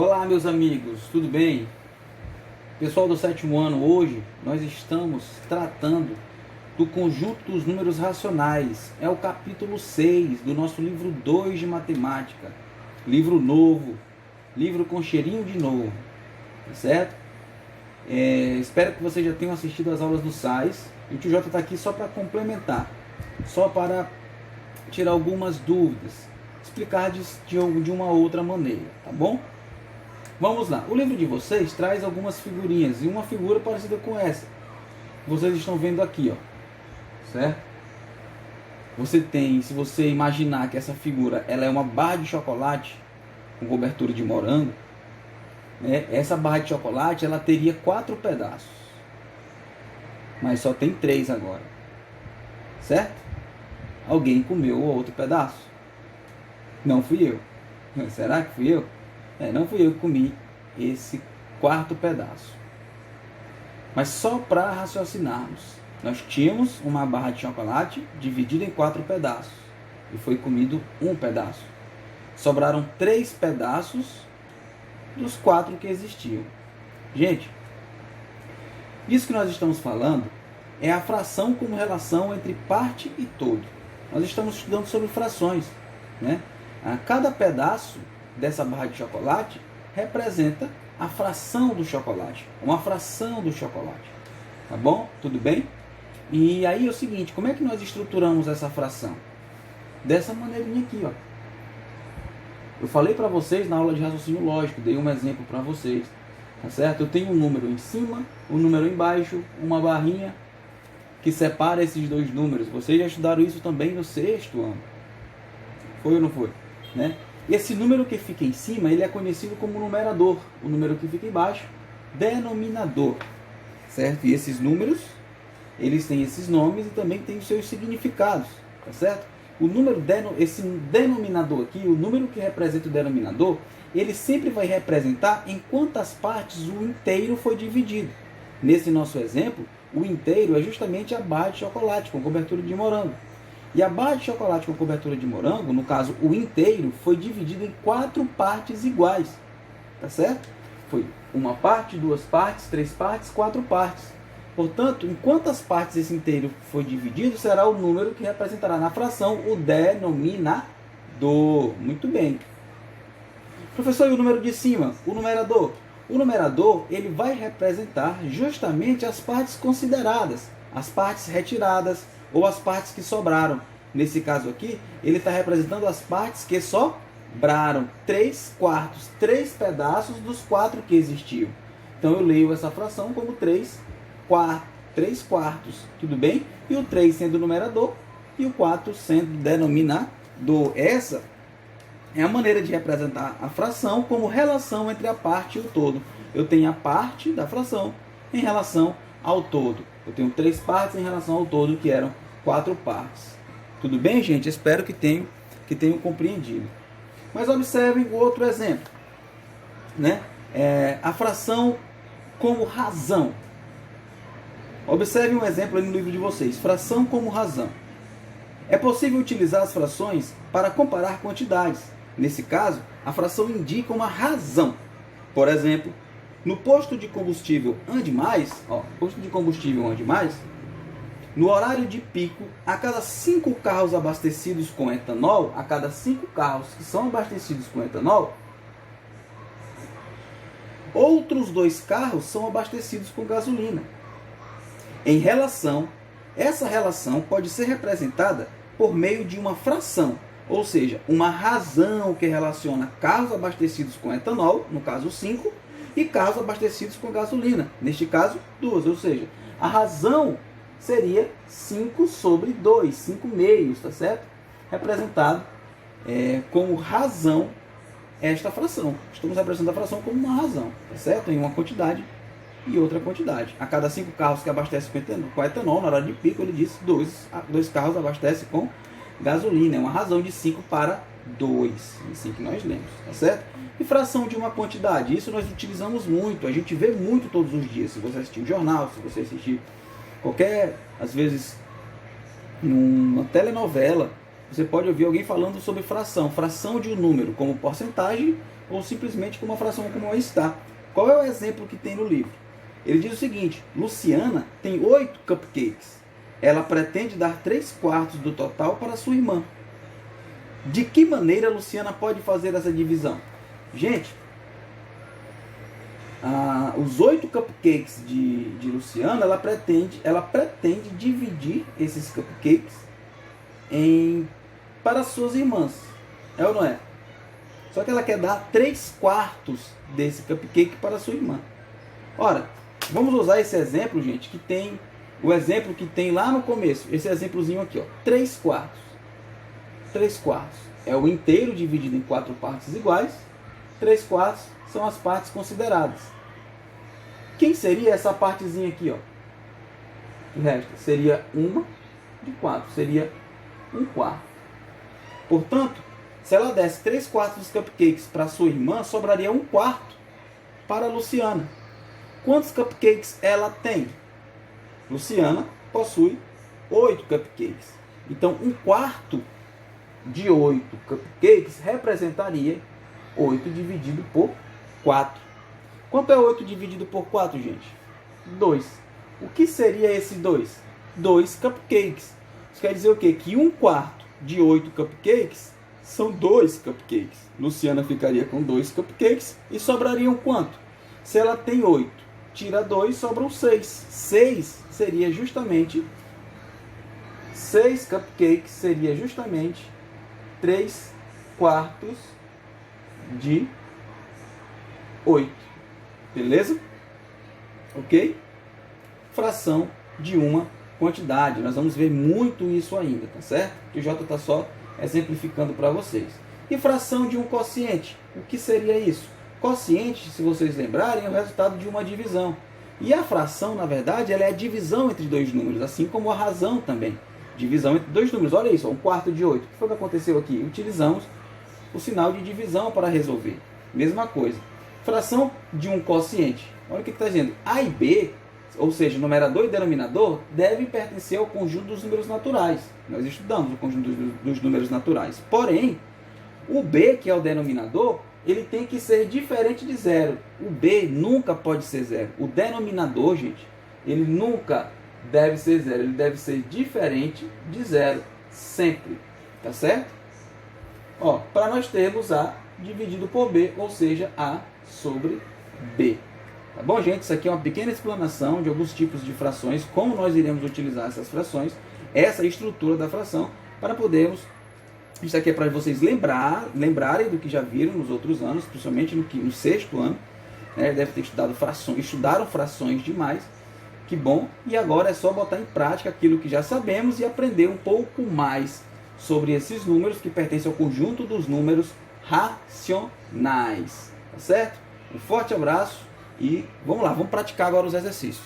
Olá, meus amigos, tudo bem? Pessoal do sétimo ano, hoje nós estamos tratando do conjunto dos números racionais. É o capítulo 6 do nosso livro 2 de matemática. Livro novo, livro com cheirinho de novo, tá certo? Espero que vocês já tenham assistido às aulas do SAIS. E o tio J está aqui só para complementar, só para tirar algumas dúvidas, explicar de uma outra maneira, tá bom? Vamos lá, o livro de vocês traz algumas figurinhas e uma figura parecida com essa que vocês estão vendo aqui, ó, certo? Você tem, se você imaginar que essa figura ela é uma barra de chocolate com cobertura de morango, né? Essa barra de chocolate ela teria 4 pedaços, mas só tem 3 agora, certo? Alguém comeu o outro pedaço? Não fui eu. Será que fui eu? Não fui eu que comi esse 4º pedaço. Mas só para raciocinarmos, nós tínhamos uma barra de chocolate dividida em 4 pedaços e foi comido um pedaço. Sobraram 3 pedaços dos 4 que existiam. Gente, isso que nós estamos falando é a fração como relação entre parte e todo. Nós estamos estudando sobre frações, né? A cada pedaço dessa barra de chocolate representa a fração do chocolate, uma fração do chocolate, tá bom? Tudo bem? E aí é o seguinte, como é que nós estruturamos essa fração? Dessa maneirinha aqui, ó. Eu falei para vocês na aula de raciocínio lógico, dei um exemplo para vocês, tá certo? Eu tenho um número em cima, um número embaixo, uma barrinha que separa esses dois números. Vocês já estudaram isso também no 6º ano. Foi ou não foi? Né? Esse número que fica em cima, ele é conhecido como numerador. O número que fica embaixo, denominador. Certo? E esses números, eles têm esses nomes e também têm os seus significados. Tá certo? O número, esse denominador aqui, o número que representa o denominador, ele sempre vai representar em quantas partes o inteiro foi dividido. Nesse nosso exemplo, o inteiro é justamente a barra de chocolate com cobertura de morango. E a barra de chocolate com cobertura de morango, no caso o inteiro, foi dividido em 4 partes iguais. Tá certo? Foi uma parte, 2 partes, 3 partes, 4 partes. Portanto, em quantas partes esse inteiro foi dividido, será o número que representará na fração o denominador. Muito bem. Professor, e o número de cima? O numerador? O numerador ele vai representar justamente as partes consideradas, as partes retiradas, ou as partes que sobraram. Nesse caso aqui, ele está representando as partes que sobraram. 3/4, 3 pedaços dos 4 que existiam. Então eu leio essa fração como 3/4, 3/4, tudo bem? E o 3 sendo o numerador e o 4 sendo o denominador. Essa é a maneira de representar a fração como relação entre a parte e o todo. Eu tenho a parte da fração em relação ao todo. Eu tenho 3 partes em relação ao todo, que eram 4 partes. Tudo bem, gente? Espero que tenham compreendido. Mas observem o outro exemplo, né? A fração como razão. Observem um exemplo aí no livro de vocês. Fração como razão. É possível utilizar as frações para comparar quantidades. Nesse caso, a fração indica uma razão. Por exemplo, no posto de combustível Ande Mais, no horário de pico, a cada 5 carros abastecidos com etanol, a cada 5 carros que são abastecidos com etanol, outros 2 carros são abastecidos com gasolina. Essa relação pode ser representada por meio de uma fração, ou seja, uma razão que relaciona carros abastecidos com etanol, no caso 5, e carros abastecidos com gasolina, neste caso 2, ou seja, a razão seria 5 sobre 2, 5 meios, tá certo? Representado como razão esta fração. Estamos representando a fração como uma razão, tá certo? Em uma quantidade e outra quantidade. A cada 5 carros que abastecem com etanol, na hora de pico, ele diz 2 carros abastecem com gasolina. É uma razão de 5 para 2, assim que nós lemos, tá certo? E fração de uma quantidade, isso nós utilizamos muito, a gente vê muito todos os dias. Se você assistir um jornal, se você assistir qualquer, às vezes, numa telenovela, você pode ouvir alguém falando sobre fração. Fração de um número como porcentagem ou simplesmente como uma fração como está. Qual é o exemplo que tem no livro? Ele diz o seguinte: Luciana tem 8 cupcakes. Ela pretende dar 3/4 do total para sua irmã. De que maneira a Luciana pode fazer essa divisão? Gente, os 8 cupcakes de Luciana, ela pretende dividir esses cupcakes para suas irmãs. É ou não é? Só que ela quer dar 3/4 desse cupcake para sua irmã. Ora, vamos usar esse exemplo, gente, que tem o exemplo que tem lá no começo. Esse exemplozinho aqui, ó, 3/4. 3/4 é o inteiro dividido em 4 partes iguais. 3/4 são as partes consideradas. Quem seria essa partezinha aqui, ó? O resto seria 1 de 4, seria 1/4. Portanto, se ela desse 3/4 dos cupcakes para sua irmã, sobraria 1/4 para a Luciana. Quantos cupcakes ela tem? Luciana possui 8 cupcakes. Então, 1/4 de 8 cupcakes representaria 8 dividido por 4. Quanto é 8 dividido por 4, gente? 2. O que seria esse 2? 2 cupcakes. Isso quer dizer o quê? Que 1/4 de 8 cupcakes são 2 cupcakes. Luciana ficaria com 2 cupcakes e sobrariam quanto? Se ela tem 8, tira 2, sobram 6. 6 seria justamente 6 cupcakes, seria justamente 3/4 de 8. Beleza? Ok? Fração de uma quantidade. Nós vamos ver muito isso ainda, tá certo? O J está só exemplificando para vocês. E fração de um quociente. O que seria isso? Quociente, se vocês lembrarem, é o resultado de uma divisão. E a fração, na verdade, ela é a divisão entre dois números, assim como a razão também. Divisão entre dois números. Olha isso, 1/4 de 8. O que foi que aconteceu aqui? Utilizamos o sinal de divisão para resolver. Mesma coisa. Fração de um quociente. Olha o que está dizendo. A e B, ou seja, numerador e denominador, devem pertencer ao conjunto dos números naturais. Nós estudamos o conjunto dos números naturais. Porém, o B, que é o denominador, ele tem que ser diferente de zero. O B nunca pode ser zero. O denominador, gente, ele nunca deve ser zero. Ele deve ser diferente de zero. Sempre. Tá certo? Ó, para nós termos A dividido por B, ou seja, A sobre B. Tá bom, gente? Isso aqui é uma pequena explanação de alguns tipos de frações, como nós iremos utilizar essas frações, essa estrutura da fração, para podermos... Isso aqui é para vocês lembrarem do que já viram nos outros anos, principalmente no sexto ano. Né? Deve ter estudado frações, estudaram frações demais. Que bom! E agora é só botar em prática aquilo que já sabemos e aprender um pouco mais sobre esses números que pertencem ao conjunto dos números racionais. Tá certo? Um forte abraço e vamos lá, vamos praticar agora os exercícios.